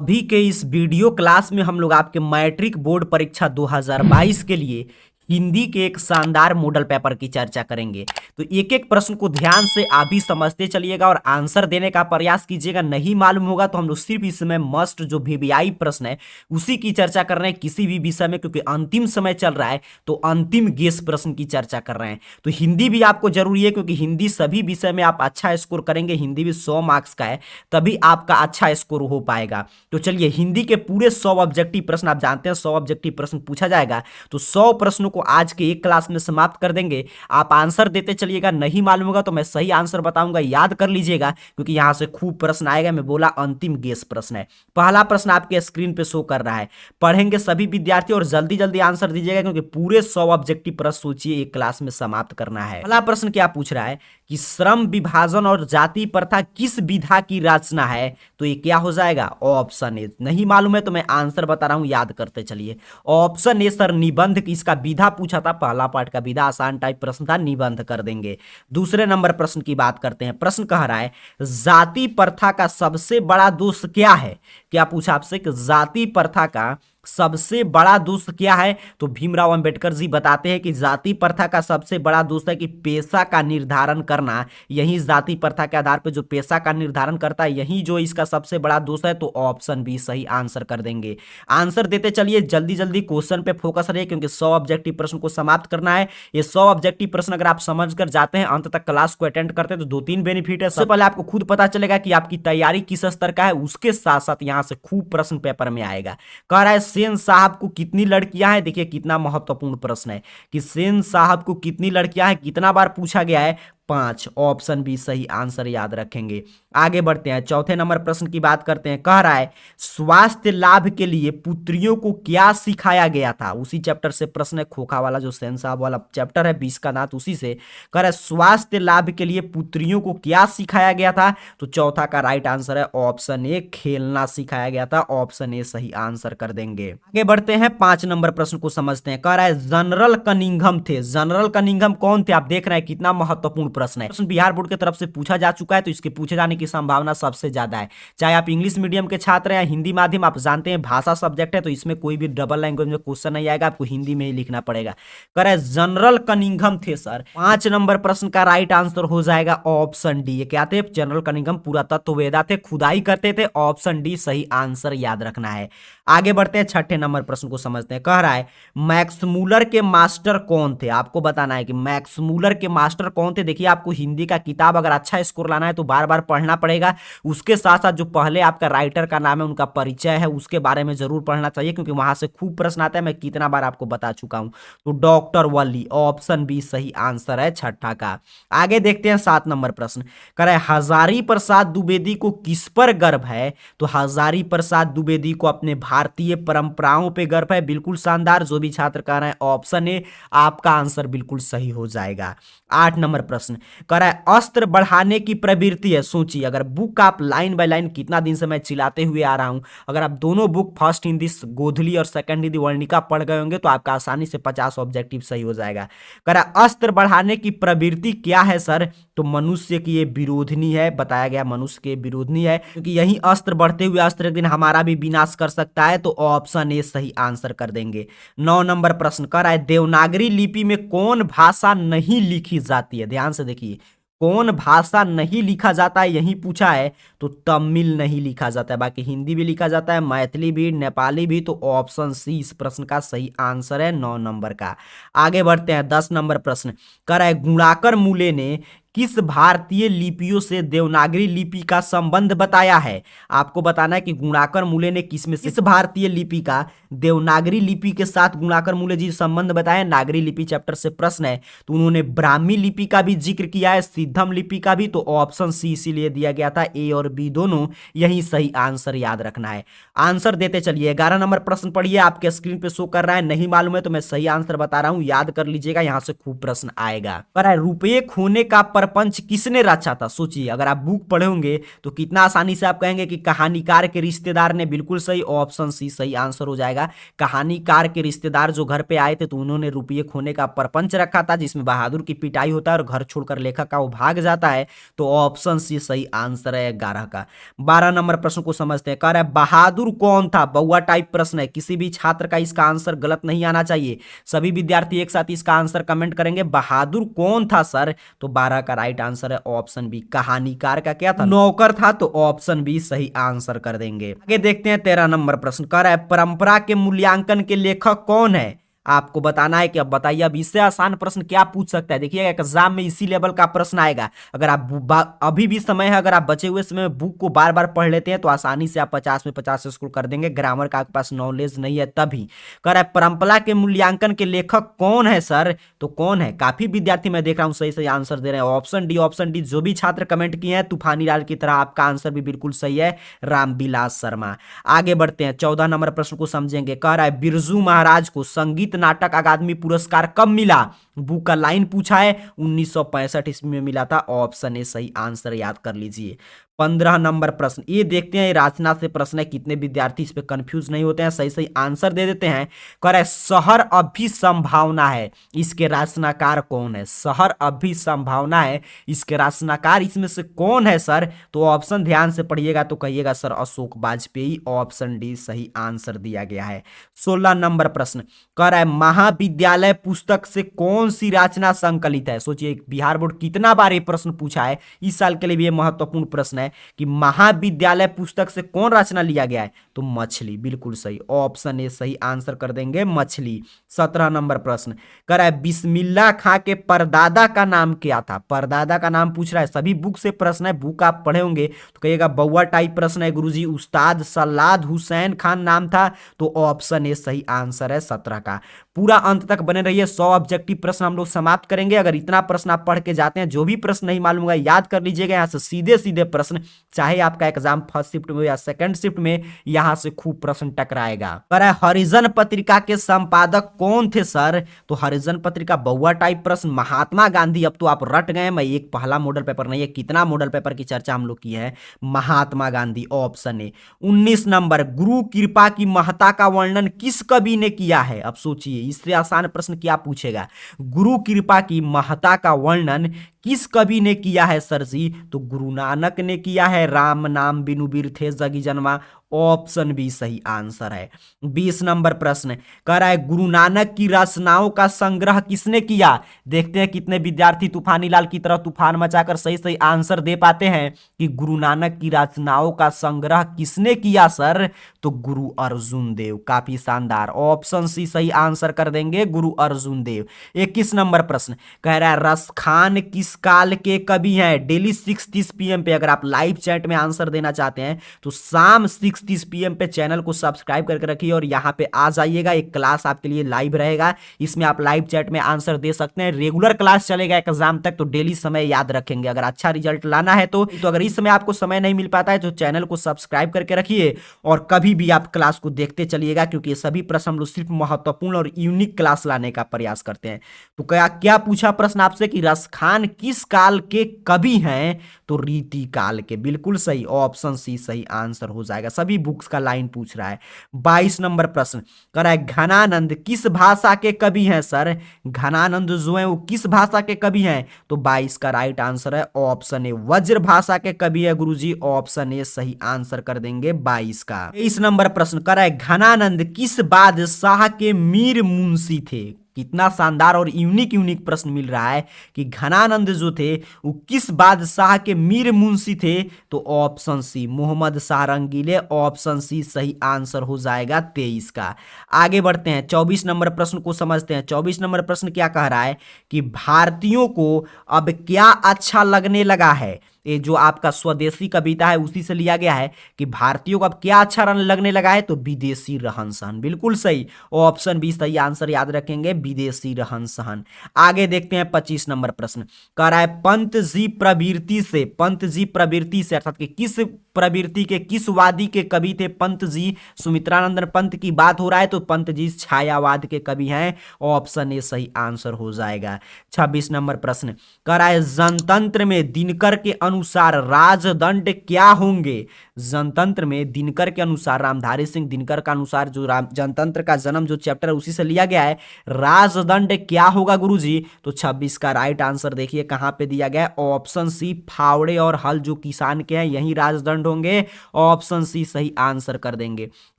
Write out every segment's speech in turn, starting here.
अभी के इस वीडियो क्लास में हम लोग आपके मैट्रिक बोर्ड परीक्षा 2022 के लिए हिंदी के एक शानदार मॉडल पेपर की चर्चा करेंगे। तो एक एक प्रश्न को ध्यान से आप भी समझते चलिएगा और आंसर देने का प्रयास कीजिएगा। नहीं मालूम होगा तो हम लोग सिर्फ इसमें मस्ट जो वीवीआई प्रश्न है उसी की चर्चा कर रहे हैं किसी भी विषय में, क्योंकि अंतिम समय चल रहा है तो अंतिम गेस प्रश्न की चर्चा कर रहे हैं। तो हिंदी भी आपको जरूरी है, क्योंकि हिंदी सभी विषय में आप अच्छा स्कोर करेंगे। हिंदी भी 100 मार्क्स का है, तभी आपका अच्छा स्कोर हो पाएगा। तो चलिए, हिंदी के पूरे 100 ऑब्जेक्टिव प्रश्न, आप जानते हैं 100 ऑब्जेक्टिव प्रश्न पूछा जाएगा, तो 100 प्रश्नों को आज के एक क्लास में समाप्त कर देंगे। आप आंसर देते चलिएगा। नहीं मालूम होगा तो मैं सही आंसर बताऊंगा, याद कर लीजिएगा, क्योंकि यहां से खूब प्रश्न आएगा। मैं बोला अंतिम गेस प्रश्न है। पहला प्रश्न आपके स्क्रीन पे शो कर रहा है, पढ़ेंगे सभी विद्यार्थी और जल्दी जल्दी आंसर दीजिएगा, क्योंकि पूरे 100 ऑब्जेक्टिव प्रश्न सोचिए एक क्लास में समाप्त करना है। पहला प्रश्न क्या पूछ रहा है कि श्रम विभाजन और जाति प्रथा किस विधा की रचना है? तो ये क्या हो जाएगा? Option A. नहीं मालूम है तो मैं आंसर बता रहा हूं, याद करते चलिए। ऑप्शन ए सर निबंध की, इसका विधा पूछा था, पहला पार्ट का विधा आसान टाइप प्रश्न था, निबंध कर देंगे। दूसरे नंबर प्रश्न की बात करते हैं। प्रश्न कह रहा है जाति प्रथा का सबसे बड़ा दोष क्या है? क्या पूछा आपसे कि जाति प्रथा का सबसे बड़ा दोष क्या है? तो भीमराव अंबेडकर जी बताते हैं कि जाति प्रथा का सबसे बड़ा दोष है कि पेशा का निर्धारण करना। यही जाति प्रथा के आधार पर जो पेशा का निर्धारण करता है, यही जो इसका सबसे बड़ा दोष है। तो ऑप्शन बी सही आंसर कर देंगे। आंसर देते चलिए, जल्दी जल्दी क्वेश्चन पे फोकस रहिए, क्योंकि 100 ऑब्जेक्टिव प्रश्न को समाप्त करना है। ये 100 ऑब्जेक्टिव प्रश्न अगर आप समझ कर जाते हैं, अंत तक क्लास को अटेंड करते हैं, तो 2-3 बेनिफिट है। सबसे पहले आपको खुद पता चलेगा कि आपकी तैयारी किस स्तर का है, उसके साथ साथ यहां से खूब प्रश्न पेपर में आएगा। कह रहा है सेन साहब को कितनी लड़कियां हैं? देखिए कितना महत्वपूर्ण प्रश्न है कि सेन साहब को कितनी लड़कियां हैं, कितना बार पूछा गया है? 5। ऑप्शन बी सही आंसर, याद रखेंगे। आगे बढ़ते हैं, चौथे नंबर प्रश्न की बात करते हैं। कह रहा है स्वास्थ्य लाभ के लिए पुत्रियों को क्या सिखाया गया था? उसी चैप्टर से प्रश्न है, खोखा वाला जो सेन साहब वाला चैप्टर है 20 का नाथ, उसी से। कह रहा है स्वास्थ्य लाभ के लिए पुत्रियों को क्या सिखाया गया था? तो चौथा का राइट आंसर है ऑप्शन ए, खेलना सिखाया गया था। ऑप्शन ए सही आंसर कर देंगे। आगे बढ़ते हैं, 5 नंबर प्रश्न को समझते हैं। कह रहा है जनरल कनिंघम थे। जनरल कनिंघम कौन थे? आप देख रहे हैं कितना महत्वपूर्ण प्रश्न है। प्रश्न बिहार बोर्ड की तरफ से पूछा जा चुका है, तो इसके पूछे जाने की संभावना सबसे ज्यादा है। चाहे आप इंग्लिश मीडियम के छात्र हैं या हिंदी माध्यम, आप जानते हैं भाषा सब्जेक्ट है, तो इसमें कोई भी डबल लैंग्वेज में क्वेश्चन नहीं आएगा, आपको हिंदी में ही लिखना पड़ेगा। कह रहे जनरल कनिंघम थे सर। 5 नंबर प्रश्न का राइट आंसर हो जाएगा ऑप्शन डी। ये क्या थे? जनरल कनिंघम पुरातत्ववेत्ता थे, खुदाई करते थे। ऑप्शन डी सही आंसर, याद रखना है। आगे बढ़ते हैं, छठे नंबर प्रश्न को समझते हैं। कह रहा है मैक्स मूलर के मास्टर कौन थे? आपको बताना है कि मैक्स मूलर के मास्टर कौन थे। देखिए आपको हिंदी का किताब अगर अच्छा स्कोर लाना है तो बार बार पढ़ना पड़ेगा। उसके साथ साथ जो पहले आपका राइटर का नाम है, उनका परिचय है, उसके बारे में जरूर पढ़ना चाहिए, क्योंकि वहां से खूब प्रश्न आता है। मैं कितना बार आपको बता चुका हूं। तो डॉक्टर वली, ऑप्शन बी सही आंसर है छठा का। आगे देखते हैं 7 नंबर प्रश्न। कह रहा है हजारी प्रसाद द्विवेदी को किस पर गर्व है? तो हजारी प्रसाद द्विवेदी को अपने भारतीय परंपराओं पे गर्व है। बिल्कुल शानदार। जो भी छात्र कह रहे हैं ऑप्शन ए, आपका आंसर बिल्कुल सही हो जाएगा। 8 नंबर प्रश्न कह रहा है अस्त्र बढ़ाने की प्रवृत्ति है। सोचिए, अगर बुक आप लाइन बाय लाइन, कितना दिन से मैं चिल्लाते हुए आ रहा हूं, अगर आप दोनों बुक फर्स्ट हिंदी गोधली और सेकंड हिंदी वर्णिका पढ़ गए होंगे तो आपका आसानी से 50 ऑब्जेक्टिव सही हो जाएगा। कह रहा है अस्त्र बढ़ाने की प्रवृत्ति क्या है सर? तो मनुष्य की ये विरोधनी है। बताया गया मनुष्य के विरोधनी है, क्योंकि यही अस्त्र बढ़ते हुए अस्त्र एक दिन हमारा भी विनाश कर सकता है। तो ऑप्शन ए सही आंसर कर देंगे। 9 नंबर प्रश्न कह रहा है देवनागरी लिपि में कौन भाषा नहीं लिखी जाती है? ध्यान से देखिए, कौन भाषा नहीं लिखा जाता है, यही पूछा है। तो तमिल नहीं लिखा जाता है, बाकी हिंदी भी लिखा जाता है, मैथिली भी, नेपाली भी। तो ऑप्शन सी इस प्रश्न का सही आंसर है 9 नंबर का। आगे बढ़ते हैं, 10 नंबर प्रश्न कह रहा है गुणाकर मूले ने किस भारतीय लिपियों से देवनागरी लिपि का संबंध बताया है? आपको बताना है कि गुणाकर मूले ने किस भारतीय लिपि का देवनागरी लिपि के साथ गुणाकर मूले जी संबंध बताया। नागरी लिपि चैप्टर से प्रश्न है, तो उन्होंने ब्राह्मी लिपि का भी जिक्र किया है, सिद्धम लिपि का भी। तो ऑप्शन सी इसीलिए दिया गया था, ए और बी दोनों, यही सही आंसर, याद रखना है। आंसर देते चलिए। 11 नंबर प्रश्न पढ़िए, आपके स्क्रीन पे शो कर रहा है। नहीं मालूम है तो मैं सही आंसर बता रहा हूं, याद कर लीजिएगा, यहां से खूब प्रश्न आएगा। पर रुपये खोने का प्रपंच किसने रचा था? सोचिए, अगर आप बुक पढ़े होंगे तो कितना आसानी से आप कहेंगे कि कहानीकार के रिश्तेदार ने। बिल्कुल सही, ऑप्शन सी सही आंसर हो जाएगा। कहानीकार के रिश्तेदार जो घर पे आए थे तो उन्होंने रुपये खोने का प्रपंच रखा था, जिसमें बहादुर की पिटाई होता है और घर छोड़कर लेखक का वो भाग जाता है। तो ऑप्शन सी सही आंसर है 11 का। 12 नंबर प्रश्न को समझते हैं। कह रहा है बहादुर कौन था? बउआ टाइप प्रश्न है, किसी भी छात्र का इसका आंसर गलत नहीं आना चाहिए। सभी विद्यार्थी एक साथ इसका आंसर कमेंट करेंगे, बहादुर कौन था सर? तो 12 का राइट आंसर है ऑप्शन बी। कहानीकार का क्या था? नौकर था। तो ऑप्शन बी सही आंसर कर देंगे। आगे देखते हैं 13 नंबर प्रश्न। कह रहा है परंपरा के मूल्यांकन के लेखक कौन है? आपको बताना है कि अब बताइए, अब इससे आसान प्रश्न क्या पूछ सकता है? देखिएगा एग्जाम में इसी लेवल का प्रश्न आएगा। अगर आप अभी भी समय है, अगर आप बचे हुए समय में बुक को बार बार पढ़ लेते हैं तो आसानी से आप 50 में 50 स्कोर कर देंगे। ग्रामर का आपके पास नॉलेज नहीं है तभी। कह रहा है परंपरा के मूल्यांकन के लेखक कौन है सर? तो कौन है? काफी विद्यार्थी मैं देख रहा हूं सही सही आंसर दे रहे हैं। Option D, option D. जो भी छात्र कमेंट किए हैं तूफानी लाल की तरह, आपका आंसर भी बिल्कुल सही है, रामविलास शर्मा। आगे बढ़ते हैं, 14 नंबर प्रश्न को समझेंगे। कह रहा है बिरजू महाराज को संगीत नाटक अकादमी पुरस्कार कब मिला? बुक का लाइन पूछा है, 1965 ईस्वी में मिला था। ऑप्शन ए सही आंसर याद कर लीजिए। 15 नंबर प्रश्न, ये देखते हैं रचना से प्रश्न है, कितने विद्यार्थी इस पे कंफ्यूज नहीं होते हैं, सही सही आंसर दे देते हैं। कह रहा है शहर अभिसंभावना है, इसके रचनाकार कौन है? शहर अभिसंभावना है, इसके रचनाकार इसमें से कौन है सर? तो ऑप्शन ध्यान से पढ़िएगा तो कहिएगा sir Ashok Vajpayee. Option D सही आंसर दिया गया है। 16 नंबर प्रश्न, कह रहा है महाविद्यालय पुस्तक से कौन सी रचना संकलित है? सोचिए बिहार बोर्ड कितना बार ये प्रश्न पूछा है, इस साल के लिए भी ये महत्वपूर्ण प्रश्न है कि महाविद्यालय पुस्तक से कौन रचना लिया गया है? तो मछली। बिल्कुल सही, ऑप्शन ए सही आंसर कर देंगे, मछली। 17 नंबर प्रश्न, कह रहा है बिस्मिल्लाह खां के परदादा का नाम क्या था? परदादा का नाम पूछ रहा है, सभी बुक से प्रश्न है, बुक आप पढ़े होंगे तो कहिएगा बउआ टाइप प्रश्न है गुरुजी। उस्ताद सलाद हुसैन खान नाम था। तो ऑप्शन ए सही आंसर है 17 का। पूरा अंत तक बने रहिए, 100 ऑब्जेक्टिव प्रश्न हम लोग समाप्त करेंगे। अगर इतना प्रश्न आप पढ़ के जाते हैं, जो भी प्रश्न नहीं मालूम होगा याद कर लीजिएगा, यहाँ से सीधे सीधे प्रश्न, चाहे आपका एग्जाम फर्स्ट शिफ्ट में या सेकंड शिफ्ट में, यहां से खूब प्रश्न टकराएगा। पर हरिजन पत्रिका के संपादक कौन थे सर? तो हरिजन पत्रिका, बउआ टाइप प्रश्न, महात्मा गांधी। अब तो आप रट गए, मैं एक पहला मॉडल पेपर नहीं है, कितना मॉडल पेपर की चर्चा हम लोग की है। Mahatma Gandhi, option A. 19 number, गुरु कृपा की महत्ता का वर्णन किस कवि ने किया है? अब सोचिए इससे आसान प्रश्न क्या पूछेगा। गुरु कृपा की महत्ता का वर्णन किस कवि ने किया है सर जी? तो गुरु नानक ने किया है। राम नाम बिनु बीर थे जगी जन्मा। ऑप्शन बी सही आंसर है। 20 नंबर प्रश्न, कह रहा है गुरु नानक की रचनाओं का संग्रह किसने किया? देखते हैं कितने विद्यार्थी तूफानी लाल की तरह तूफान मचाकर सही सही आंसर दे पाते हैं कि गुरु नानक की रचनाओं का संग्रह किसने किया सर? तो गुरु अर्जुन देव। काफी शानदार, ऑप्शन सी सही आंसर कर देंगे, गुरु अर्जुन देव। 21 नंबर प्रश्न, कह रहा है रसखान किस काल के कवि हैं? डेली 6:30 PM पे अगर आप लाइव चैट में आंसर देना चाहते हैं तो शाम 6:30 PM पे चैनल को सब्सक्राइब करके रखिए और यहाँ पे आ जाइएगा। एक क्लास आपके लिए लाइव रहेगा, इसमें आप लाइव चैट में आंसर दे सकते हैं। रेगुलर क्लास चलेगा एग्जाम तक, तो डेली समय याद रखेंगे अगर अच्छा रिजल्ट लाना है तो अगर इस समय आपको समय नहीं मिल पाता है तो चैनल को सब्सक्राइब करके रखिए और कभी भी आप क्लास को देखते चलिएगा, क्योंकि ये सभी प्रश्न हम लोग सिर्फ महत्वपूर्ण और यूनिक क्लास लाने का प्रयास करते हैं। तो क्या पूछा प्रश्न आपसे कि रसखान किस काल के कवि हैं? तो रीति काल के। बिल्कुल सही, ऑप्शन सी सही आंसर हो जाएगा। सभी बुक्स का लाइन पूछ रहा है। 22 नंबर प्रश्न, कह रहा है घनानंद किस भाषा के कवि हैं सर? घनानंद जो है वो किस भाषा के कवि हैं? तो 22 का राइट आंसर है ऑप्शन ए, वज्र भाषा के कवि है गुरुजी। ऑप्शन ए सही आंसर कर देंगे 22 का। 23 नंबर प्रश्न, कह रहा है घनानंद किस बादशाह के मीर मुंशी थे? कितना शानदार और यूनिक प्रश्न मिल रहा है कि घनानंद जो थे वो किस बादशाह के मीर मुंशी थे? तो option C Mohammad Shah Rangeela. Option C सही आंसर हो जाएगा 23 का। आगे बढ़ते हैं, 24 नंबर प्रश्न को समझते हैं। 24 नंबर प्रश्न क्या कह रहा है कि भारतीयों को अब क्या अच्छा लगने लगा है? ये जो आपका स्वदेशी कविता है उसी से लिया गया है कि भारतीयों को अब क्या अच्छा लगने लगा है, तो विदेशी रहन सहन। बिल्कुल सही, ऑप्शन बी सही आंसर याद रखेंगे, विदेशी रहन सहन। आगे देखते हैं 25 नंबर प्रश्न। कह रहा है पंत जी प्रवृत्ति से, पंत जी प्रवृत्ति से अर्थात कि किस प्रवृत्ति के, किस वादी के कवि थे पंत जी? सुमित्रानंदन पंत की बात हो रहा है तो पंत जी छायावाद के कवि हैं, ऑप्शन ए सही आंसर हो जाएगा। 26 नंबर प्रश्न कह रहा है जनतंत्र में दिनकर के अनुसार राजदंड क्या होंगे? जनतंत्र में दिनकर के अनुसार, रामधारी सिंह दिनकर का अनुसार, जो जनतंत्र का जन्म जो चैप्टर है उसी से लिया गया है, राजदंड क्या होगा गुरुजी? तो 26 का राइट आंसर देखिए कहां पे दिया गया है, ऑप्शन सी फावड़े और हल जो किसान के हैं यही राजदंड होंगे, ऑप्शन सी सही आंसर कर देंगे।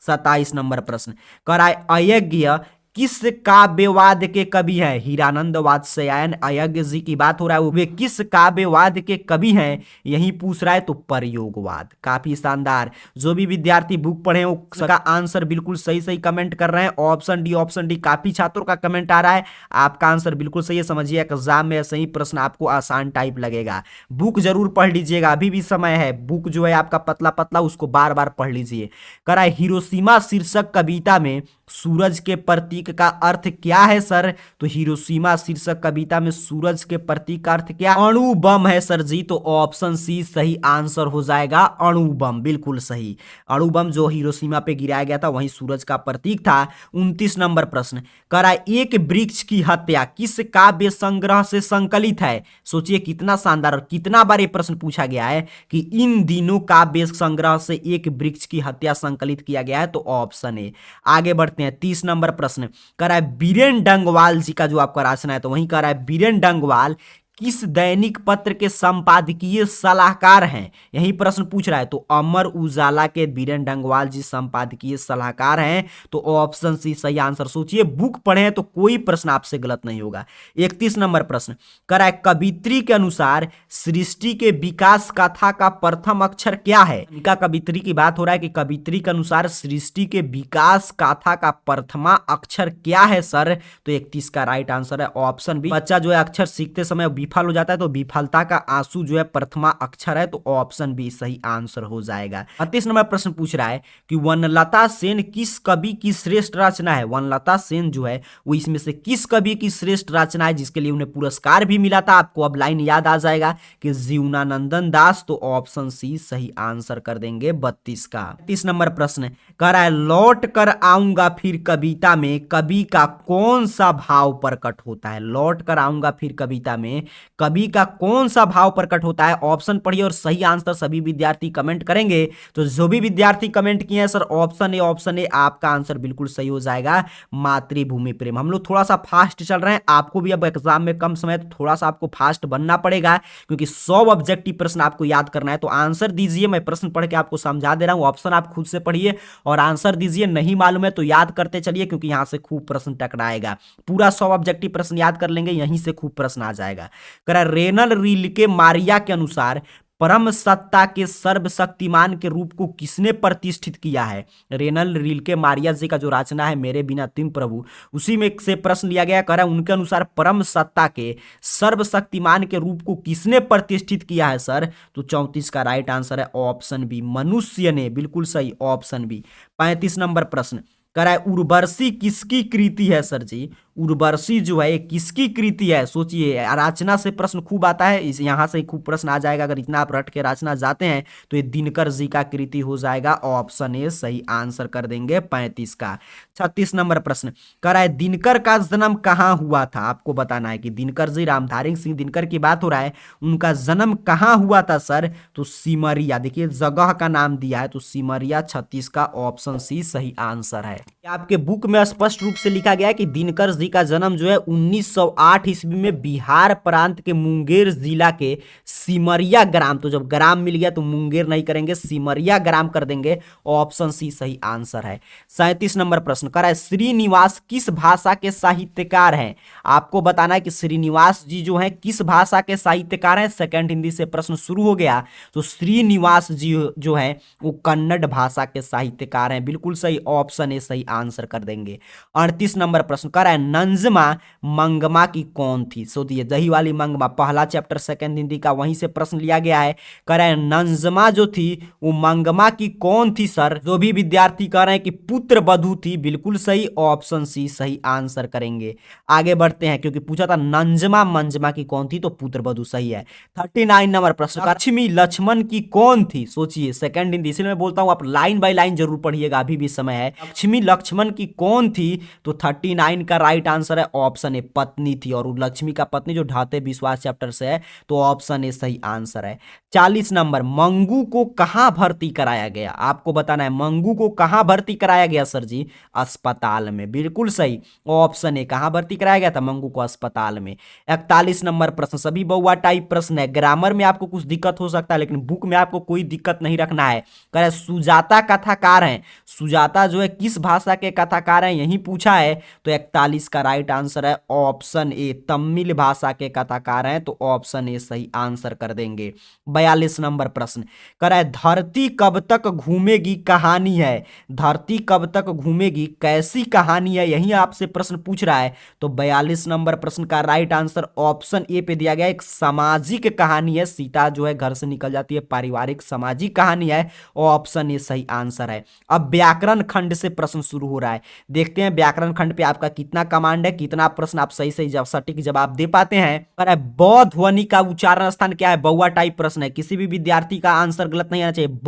27 नंबर प्रश्न कह रहा है अयज्ञ किस काव्यवाद के कवि हैं? हीरानंद वात्स्यायन अयज्ञ जी की बात हो रहा है, वे किस काव्यवाद के कवि हैं यही पूछ रहा है, तो प्रयोगवाद। काफी शानदार, जो भी विद्यार्थी बुक पढ़े उसका आंसर बिल्कुल सही सही कमेंट कर रहे हैं, ऑप्शन डी, ऑप्शन डी। काफी छात्रों का कमेंट आ रहा है, आपका आंसर बिल्कुल सही है। समझिए एग्जाम में ऐसे ही प्रश्न आपको आसान टाइप लगेगा। बुक जरूर पढ़ लीजिएगा, अभी भी समय है, बुक जो है आपका पतला पतला उसको बार बार पढ़ लीजिए। कह रहा है हिरोशिमा शीर्षक कविता में सूरज के प्रतीक का अर्थ क्या है सर? तो हिरोशिमा शीर्षक कविता में सूरज के प्रतीक का अर्थ क्या? अणु बम है सर जी, तो ऑप्शन सी सही आंसर हो जाएगा, अणु बम। बिल्कुल सही, अणु बम जो हिरोशिमा पे गिराया गया था वही सूरज का प्रतीक था। 29 नंबर प्रश्न कह रहा है एक वृक्ष की हत्या किस काव्य संग्रह से संकलित है? सोचिए कितना शानदार और कितना बार ये प्रश्न पूछा गया है कि इन दिनों काव्य संग्रह से एक वृक्ष की हत्या संकलित किया गया है, तो ऑप्शन ए। आगे बढ़ते हैं 30 नंबर प्रश्न कह रहा है बीरेन डंगवाल जी का जो आपका रचना है, तो वहीं कह रहा है बीरेन डंगवाल किस दैनिक पत्र के संपादकीय सलाहकार हैं? यही प्रश्न पूछ रहा है, तो अमर उजाला के बीरेन डंगवाल जी संपादकीय सलाहकार हैं, तो ऑप्शन सी सही आंसर। सोचिए बुक पढ़े तो कोई प्रश्न आपसे गलत नहीं होगा। 31 नंबर प्रश्न कह रहा है कवित्री के अनुसार सृष्टि के विकास गाथा का प्रथम अक्षर क्या है? इनका कवित्री की बात हो रहा है कि कवित्री के अनुसार सृष्टि के विकास गाथा का प्रथमा अक्षर क्या है सर? तो 31 का राइट आंसर है ऑप्शन बी। बच्चा जो है अक्षर सीखते समय विफल हो जाता है तो विफलता का आंसू जो है प्रथमा अक्षर है, तो ऑप्शन बी सही आंसर हो जाएगा। 38 नंबर प्रश्न पूछ रहा है कि वनलता सेन किस कवि की श्रेष्ठ रचना है? वनलता सेन जो है वो इसमें से किस कवि की श्रेष्ठ रचना है जिसके लिए उन्हें पुरस्कार भी मिला था? आपको अब लाइन याद आ जाएगा कि जीवनानंदन दास, तो ऑप्शन सी सही आंसर कर देंगे 32 का। 30 नंबर प्रश्न कह रहा है लौट कर आऊंगा फिर कविता में कवि का कौन सा भाव प्रकट होता है? लौट कर आऊंगा फिर कविता में कवि का कौन सा भाव प्रकट होता है? ऑप्शन पढ़िए और सही आंसर सभी विद्यार्थी कमेंट करेंगे। तो जो भी विद्यार्थी कमेंट किए हैं sir option A, option A, आपका आंसर बिल्कुल सही हो जाएगा, मातृभूमि प्रेम। हम लोग थोड़ा सा फास्ट चल रहे हैं, आपको भी अब एग्जाम में कम समय तो थोड़ा सा आपको फास्ट बनना पड़ेगा क्योंकि 100 ऑब्जेक्टिव प्रश्न आपको याद करना है। तो आंसर दीजिए, मैं प्रश्न पढ़ के आपको समझा दे रहा हूं, ऑप्शन आप खुद से पढ़िए और आंसर दीजिए। नहीं मालूम है तो याद करते चलिए क्योंकि यहां से खूब प्रश्न टकराएगा। पूरा 100 ऑब्जेक्टिव प्रश्न याद कर लेंगे, यहीं से खूब प्रश्न आ जाएगा। रेनल रील के मारिया के अनुसार परम सत्ता के सर्वशक्तिमान के रूप को किसने प्रतिष्ठित किया है? रेनल रील के मारिया जी का जो रचना है मेरे बिना तुम प्रभु, उसी में से प्रश्न लिया गया। कह रहा है उनके अनुसार परम सत्ता के सर्वशक्तिमान के रूप को किसने प्रतिष्ठित किया है सर? तो 34 का राइट आंसर है ऑप्शन बी, मनुष्य ने। बिल्कुल सही, ऑप्शन बी। 35 नंबर प्रश्न कह रहा है उर्वशी किसकी कृति है सर जी? उर्वशी जो है किसकी कृति है? सोचिए रचना से प्रश्न खूब आता है, इस यहां से खूब प्रश्न आ जाएगा। अगर इतना आप रट के रचना जाते हैं तो ये दिनकर जी का कृति हो जाएगा, ऑप्शन ए सही आंसर कर देंगे 35 का। 36 नंबर प्रश्न कह रहा है दिनकर का जन्म कहां हुआ था? आपको बताना है कि दिनकर जी, रामधारी सिंह दिनकर की बात हो रहा है, उनका जन्म कहां हुआ था सर? तो सिमरिया। देखिए जगह का नाम दिया है तो सिमरिया, 36 का ऑप्शन सी सही आंसर है। आपके बुक में स्पष्ट रूप से लिखा गया है कि दिनकर जी का जन्म जो है 1908 ईस्वी में बिहार प्रांत के मुंगेर जिला के सिमरिया ग्राम, तो जब ग्राम मिल गया तो मुंगेर नहीं करेंगे, सिमरिया ग्राम कर देंगे, ऑप्शन सी सही आंसर है। 37 नंबर प्रश्न कर रहा है श्रीनिवास किस भाषा के साहित्यकार हैं? आपको बताना है कि श्रीनिवास जी जो है किस भाषा के साहित्यकार हैं। सेकंड हिंदी से प्रश्न शुरू हो गया, तो श्रीनिवास जी जो है वो कन्नड़ भाषा के साहित्यकार हैं। बिल्कुल सही, ऑप्शन ए सही आंसर कर देंगे। 38 नंबर प्रश्न कर रहा है नंजमा मंगमा की कौन थी। सोचिए दही वाली मंगमा, पहला चैप्टर सेकंड हिंदी का वहीं से प्रश्न लिया गया है। कह रहे हैं नंजमा जो थी वो मंगमा की कौन थी सर। जो भी विद्यार्थी कह रहे हैं कि पुत्र वधू थी, बिल्कुल सही, ऑप्शन सी सही आंसर करेंगे। आगे बढ़ते हैं क्योंकि पूछा था नंजमा मंजमा की कौन थी, तो पुत्र वधू सही है। 39 नंबर प्रश्न, लक्ष्मी लक्ष्मण की कौन थी। सोचिए सेकंड हिंदी, इसलिए मैं बोलता हूं आप लाइन बाय लाइन जरूर पढ़िएगा, अभी भी समय है। लक्ष्मी लक्ष्मण की कौन थी, तो 39 का राइट आंसर है ऑप्शन ए पत्नी थी, और लक्ष्मी का पत्नी जो ढाते विश्वास चैप्टर से है, तो ऑप्शन ए सही आंसर है। 40 नंबर, मंगू को कहां भर्ती कराया गया। आपको बताना है मंगू को कहां भर्ती कराया गया सर जी, अस्पताल में, बिल्कुल सही, ऑप्शन ए कहां भर्ती कराया गया था, मंगू को अस्पताल में। 41 नंबर प्रश्न, सभी बहुआ टाइप प्रश्न है, ग्रामर में आपको कुछ दिक्कत हो सकता है लेकिन बुक में आपको कोई दिक्कत नहीं रखना है। कह रहे सुजाता कथाकार हैं, सुजाता जो है किस भाषा के कथाकार हैं, यही पूछा है, तो 41 का राइट आंसर है ऑप्शन ए, तमिल भाषा के कथाकार हैं, तो ऑप्शन ए सही आंसर कर देंगे। 42 नंबर प्रश्न, कह रहा है धरती कब तक घूमेगी कहानी है। धरती कब तक घूमेगी कैसी कहानी है, यही आपसे प्रश्न पूछ रहा है, तो 42 नंबर प्रश्न का राइट आंसर ऑप्शन ए पे दिया गया, एक सामाजिक कहानी है, सीता जो है घर से निकल जाती है, पारिवारिक सामाजिक कहानी है, ऑप्शन ए सही आंसर है। अब व्याकरण खंड से प्रश्न शुरू हो रहा है, देखते हैं व्याकरण खंड पे आपका कितना कमांड है, कितना प्रश्न आप सही सही सटीक जवाब दे पाते हैं। पर ब ध्वनि का उच्चारण स्थान क्या है, बहुआ टाइप प्रश्न है, किसी भी विद्यार्थी का आंसर गलत नहीं आना चाहिए।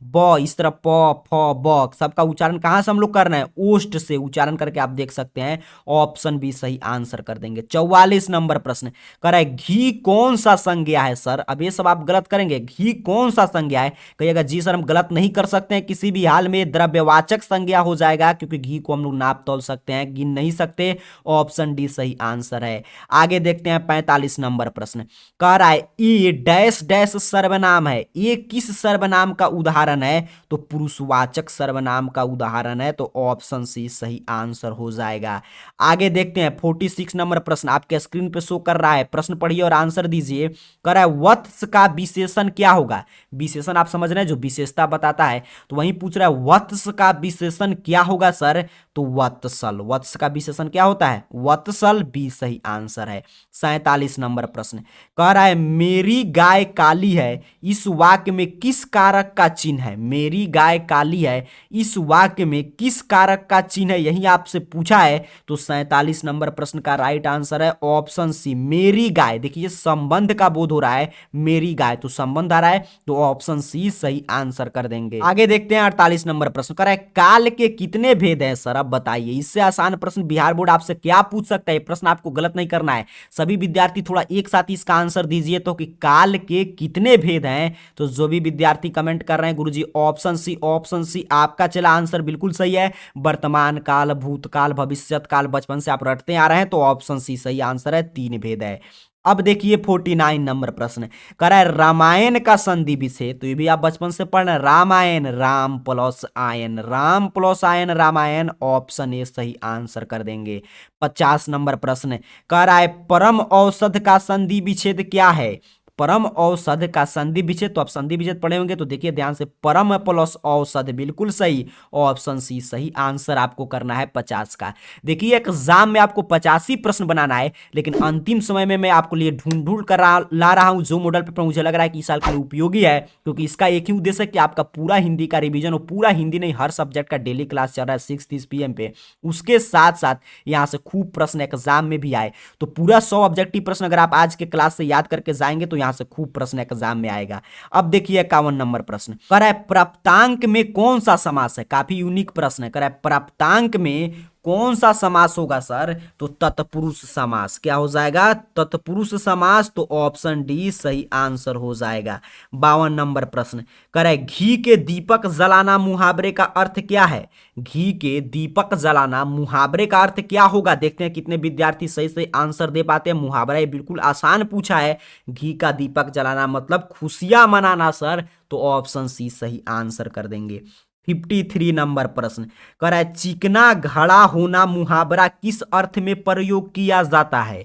ब इस तरह प फ ब, सबका उच्चारण कहां से हम लोग करना है, ओष्ठ से उच्चारण करके आप देख सकते हैं, ऑप्शन बी सही आंसर कर देंगे। 44 नंबर प्रश्न, कह रहा है घी कौन सा संज्ञा है सर। अब ये सब आप गलत करेंगे, घी कौन सा संज्ञा है, कहिएगा जी सर हम गलत नहीं कर सकते हैं, किसी भी हाल में द्रव्यवाचक संज्ञा हो जाएगा, क्योंकि घी को हम लोग नाप तोल सकते हैं, गिन नहीं सकते, ऑप्शन डी सही आंसर है। आगे देखते हैं 45 नंबर प्रश्न, कह रहा है ये डैश डैश सर्वनाम है, ये किस सर्वनाम का उदाहरण है, तो पुरुषवाचक सर्वनाम का उदाहरण है, तो ऑप्शन सी सही आंसर हो जाएगा। आगे देखते हैं 46 नंबर प्रश्न, आपके स्क्रीन पे शो कर रहा है, प्रश्न पढ़िए और आंसर दीजिए। कह रहा है वत्स का विशेषण क्या होगा। विशेषण आप समझ रहे हैं जो विशेषता बताता है, तो वहीं पूछ रहा है वत्स का विशेषण क्या होगा सर, तो वत्सल, वत्स का विशेषण क्या होता है, वत्सल, बी सही आंसर है। 47 नंबर प्रश्न, कह रहा है मेरी गाय काली है, इस वाक्य में किस कारक का चिन्ह है। मेरी गाय काली है, इस वाक्य में किस कारक का चिन्ह है, यही आपसे पूछा है, तो 47 नंबर प्रश्न का राइट आंसर है ऑप्शन सी, मेरी गाय। देखिए संबंध का बोध हो रहा है, मेरी गाय, तो संबंध आ रहा है, तो ऑप्शन सी सही आंसर कर देंगे। आगे देखते हैं 48 नंबर प्रश्न, कह रहा है काल के कितने भेद हैं सर, अब बताइए। इससे आसान प्रश्न बिहार बोर्ड आपसे क्या पूछ सकता है, प्रश्न आपको गलत नहीं करना है, सभी विद्यार्थी थोड़ा एक साथ इसका आंसर दीजिए, तो कि काल के कितने भेद हैं, तो जो भी विद्यार्थी कमेंट कर रहे हैं गुरुजी ऑप्शन सी, ऑप्शन सी आपका चला आंसर बिल्कुल सही है। वर्तमान काल, भूतकाल, भविष्यत काल, बचपन से आप रटते आ रहे हैं, तो ऑप्शन सी सही आंसर है, 3 भेद है। अब देखिए 49 नंबर प्रश्न, कह रहा है रामायण का संधि विच्छेद, तो ये भी आप बचपन से पढ़ रहे हैं, रामायण, राम प्लस आयन, राम प्लस आयन रामायण, ऑप्शन ए सही आंसर कर देंगे। 50 नंबर प्रश्न, कह रहा है परम औषध का संधि विच्छेद क्या है। परम औषध का संधि विच्छेद, तो आप संधि विच्छेद पढ़े होंगे, तो देखिए ध्यान से, परम प्लस औषध, बिल्कुल सही, ऑप्शन सी सही आंसर आपको करना है 50 का। देखिए एग्जाम में आपको 85 प्रश्न बनाना है, लेकिन अंतिम समय में मैं आपको लिए ढूंढ ढूंढ कर ला रहा हूं जो मॉडल पेपर मुझे लग रहा है कि इस साल के लिए उपयोगी है, क्योंकि इसका एक ही उद्देश्य है कि आपका पूरा हिंदी का रिवीजन हो, पूरा हिंदी नहीं, हर सब्जेक्ट का डेली क्लास चल रहा है 6:30 PM पे, उसके साथ साथ यहाँ से खूब प्रश्न एग्जाम में भी आए, तो पूरा 100 ऑब्जेक्टिव प्रश्न अगर आप आज के क्लास से याद करके जाएंगे तो से खूब प्रश्न एग्जाम में आएगा। अब देखिए 51 नंबर प्रश्न, कह रहा है प्राप्तांक में कौन सा समास है, काफी यूनिक प्रश्न है, कह रहा है प्राप्तांक में कौन सा समास होगा सर, तो तत्पुरुष समास, क्या हो जाएगा, तत्पुरुष समास, तो ऑप्शन डी सही आंसर हो जाएगा। 52 नंबर प्रश्न, कह रहा है घी के दीपक जलाना मुहावरे का अर्थ क्या है। घी के दीपक जलाना मुहावरे का अर्थ क्या होगा, देखते हैं कितने विद्यार्थी सही सही आंसर दे पाते हैं। मुहावरा ये बिल्कुल आसान पूछा है, घी का दीपक जलाना मतलब खुशियां मनाना सर, तो ऑप्शन सी सही आंसर कर देंगे। 53 नंबर प्रश्न, कह रहा है चिकना घड़ा होना मुहावरा किस अर्थ में प्रयोग किया जाता है।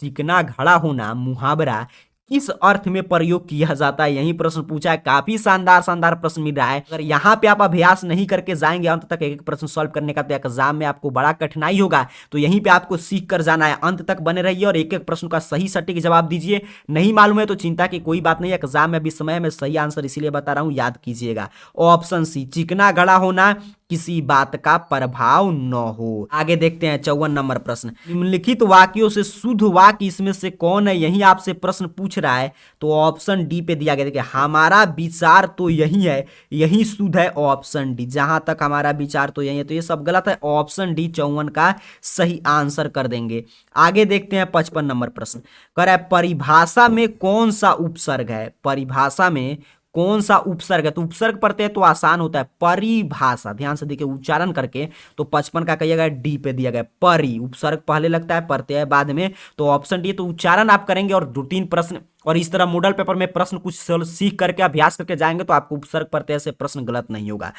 चिकना घड़ा होना मुहावरा किस अर्थ में प्रयोग किया जाता है, यही प्रश्न पूछा है। काफी शानदार शानदार प्रश्न मिल रहा है। अगर यहाँ पे आप अभ्यास नहीं करके जाएंगे अंत तक एक एक प्रश्न सॉल्व करने का, तो एग्जाम में आपको बड़ा कठिनाई होगा। तो यहीं पे आपको सीख कर जाना है, अंत तक बने रहिए और एक एक प्रश्न का सही सटीक जवाब दीजिए। नहीं मालूम है तो चिंता की कोई बात नहीं, एग्जाम में भी समय में सही आंसर इसीलिए बता रहा हूं, याद कीजिएगा। ऑप्शन सी, चिकना गड़ा होना, किसी बात का प्रभाव न हो। आगे देखते हैं 54 नंबर प्रश्न। निम्नलिखित वाक्यों से शुद्ध वाक्य इसमें से कौन है, यही आपसे प्रश्न पूछ रहा है। तो ऑप्शन डी पे दिया गया। देखिए, हमारा विचार तो यही है, यही शुद्ध है ऑप्शन डी। जहां तक हमारा विचार तो यही है, तो ये सब गलत है। ऑप्शन डी 54 का सही आंसर कर देंगे। आगे देखते हैं 55 नंबर प्रश्न। कह रहा है परिभाषा में कौन सा उपसर्ग है, परिभाषा में कौन सा उपसर्ग है। तो उपसर्ग पढ़ते हैं तो आसान होता है, परिभाषा। ध्यान से देखिए उच्चारण करके, तो 55 का कहिएगा डी पे दिया गया। परि उपसर्ग पहले लगता है, पढ़ते हैं बाद में, तो ऑप्शन डी। तो उच्चारण आप करेंगे और 2-3 प्रश्न, और इस तरह मॉडल पेपर में प्रश्न कुछ सीख करके अभ्यास करके जाएंगे तो आपको उपसर्ग प्रत्यय से प्रश्न गलत नहीं होगा।